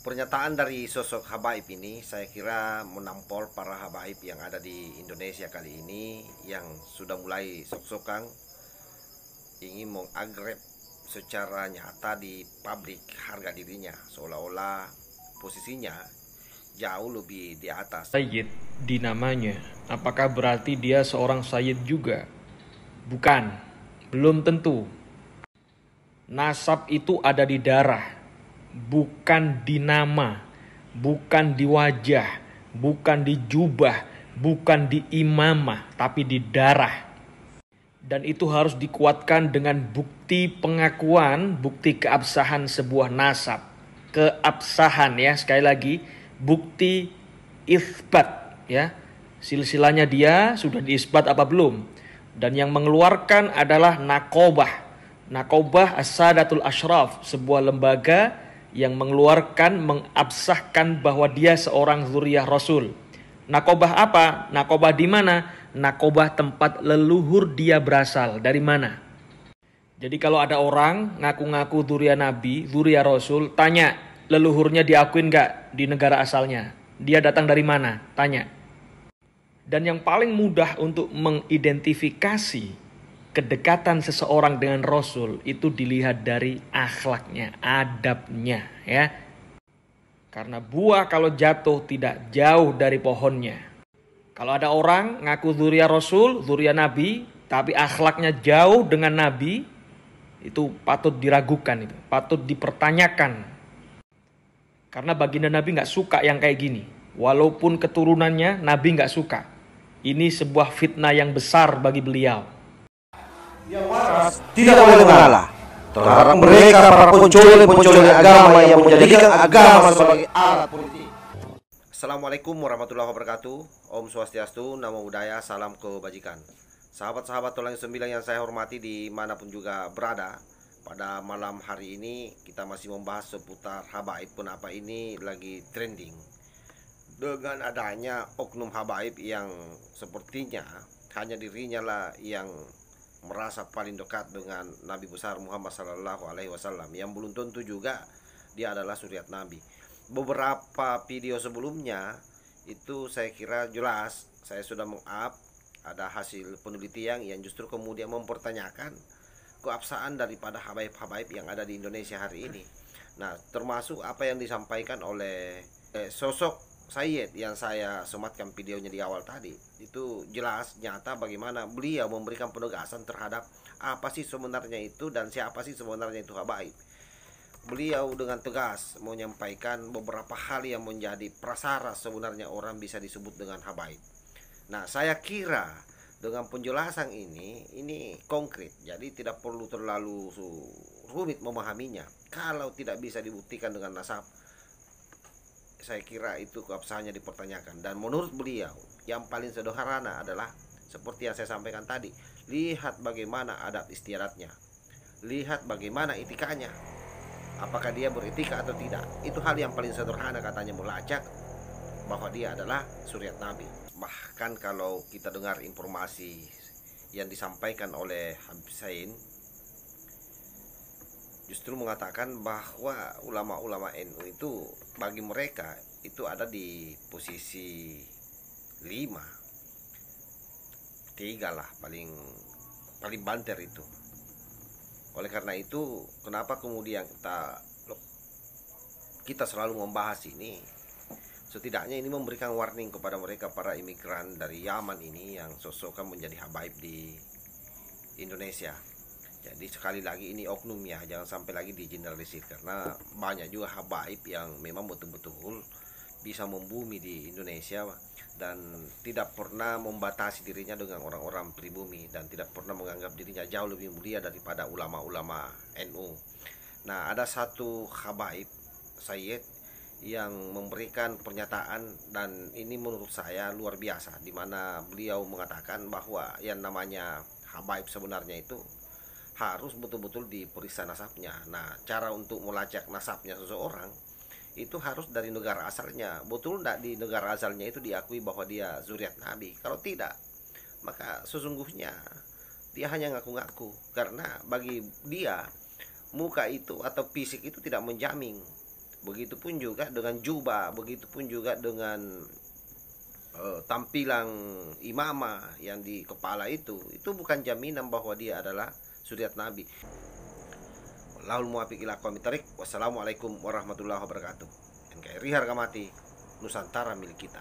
Pernyataan dari sosok habaib ini saya kira menampol para habaib yang ada di Indonesia kali ini yang sudah mulai sok-sokan ingin mengagrep secara nyata di publik harga dirinya, seolah-olah posisinya jauh lebih di atas. Sayyid di namanya, apakah berarti dia seorang sayyid juga? Bukan, belum tentu. Nasab itu ada di darah, bukan di nama, bukan di wajah, bukan di jubah, bukan di imamah, tapi di darah. Dan itu harus dikuatkan dengan bukti pengakuan, bukti keabsahan sebuah nasab. Keabsahan ya, sekali lagi, bukti isbat ya. Silsilahnya dia sudah diisbat apa belum? Dan yang mengeluarkan adalah nakobah. Nakobah As-Sadatul Ashraf, sebuah lembaga yang mengeluarkan, mengabsahkan bahwa dia seorang zuriyah Rasul. Nakobah apa? Nakobah di mana? Nakobah tempat leluhur dia berasal. Dari mana? Jadi kalau ada orang ngaku-ngaku zuriyah Nabi, zuriyah Rasul, tanya leluhurnya diakuin gak di negara asalnya? Dia datang dari mana? Tanya. Dan yang paling mudah untuk mengidentifikasi kedekatan seseorang dengan Rasul itu dilihat dari akhlaknya, adabnya ya. Karena buah kalau jatuh tidak jauh dari pohonnya. Kalau ada orang ngaku zuriyah Rasul, zuriyah Nabi, tapi akhlaknya jauh dengan Nabi, itu patut diragukan, itu patut dipertanyakan. Karena baginda Nabi nggak suka yang kayak gini. Walaupun keturunannya Nabi nggak suka. Ini sebuah fitnah yang besar bagi beliau. Yang waras tidak boleh mengalah terhadap mereka para pencuri agama yang menjadikan agama sebagai alat politik. Assalamualaikum warahmatullahi wabarakatuh. Om Swastiastu, Namo Buddhaya, salam kebajikan. Sahabat-sahabat Tulang Sembilan yang saya hormati dimanapun juga berada, pada malam hari ini kita masih membahas seputar habaib pun apa ini lagi trending. Dengan adanya oknum habaib yang sepertinya hanya dirinya lah yang merasa paling dekat dengan Nabi besar Muhammad Sallallahu Alaihi Wasallam, yang belum tentu juga dia adalah suriat Nabi. Beberapa video sebelumnya itu saya kira jelas saya sudah meng-up ada hasil penelitian yang justru kemudian mempertanyakan keabsahan daripada habaib-habaib yang ada di Indonesia hari ini. Nah, termasuk apa yang disampaikan oleh sosok Sayyid yang saya sematkan videonya di awal tadi. Itu jelas nyata bagaimana beliau memberikan penegasan terhadap apa sih sebenarnya itu dan siapa sih sebenarnya itu habaib. Beliau dengan tegas menyampaikan beberapa hal yang menjadi prasyarat sebenarnya orang bisa disebut dengan habaib. Nah, saya kira dengan penjelasan ini konkret, jadi tidak perlu terlalu rumit memahaminya. Kalau tidak bisa dibuktikan dengan nasab, saya kira itu keabsahannya dipertanyakan. Dan menurut beliau yang paling sederhana adalah seperti yang saya sampaikan tadi, lihat bagaimana adab istiadatnya, lihat bagaimana etikanya, apakah dia beretika atau tidak. Itu hal yang paling sederhana katanya, melacak bahwa dia adalah suriat Nabi. Bahkan kalau kita dengar informasi yang disampaikan oleh Habib Sain, justru mengatakan bahwa ulama-ulama NU itu bagi mereka itu ada di posisi 5, 3 lah paling banter itu. Oleh karena itu, kenapa kemudian kita selalu membahas ini? Setidaknya ini memberikan warning kepada mereka para imigran dari Yaman ini yang sosoknya menjadi habaib di Indonesia. Jadi sekali lagi ini oknum ya, jangan sampai lagi digeneralisir, karena banyak juga habaib yang memang betul-betul bisa membumi di Indonesia dan tidak pernah membatasi dirinya dengan orang-orang pribumi dan tidak pernah menganggap dirinya jauh lebih mulia daripada ulama-ulama NU. Nah, ada satu habaib Sayyid yang memberikan pernyataan dan ini menurut saya luar biasa, di mana beliau mengatakan bahwa yang namanya habaib sebenarnya itu harus betul-betul diperiksa nasabnya. Nah, cara untuk melacak nasabnya seseorang itu harus dari negara asalnya. Betul tidak di negara asalnya itu diakui bahwa dia zuriat Nabi? Kalau tidak, maka sesungguhnya dia hanya ngaku-ngaku. Karena bagi dia muka itu atau fisik itu tidak menjamin Begitupun juga dengan jubah, begitupun juga dengan tampilan imamah yang di kepala itu bukan jaminan bahwa dia adalah suriat Nabi. Wallahul muwaffiq ila aqwamit thoriq. Wassalamualaikum warahmatullahi wabarakatuh. NKRI harga mati, Nusantara milik kita.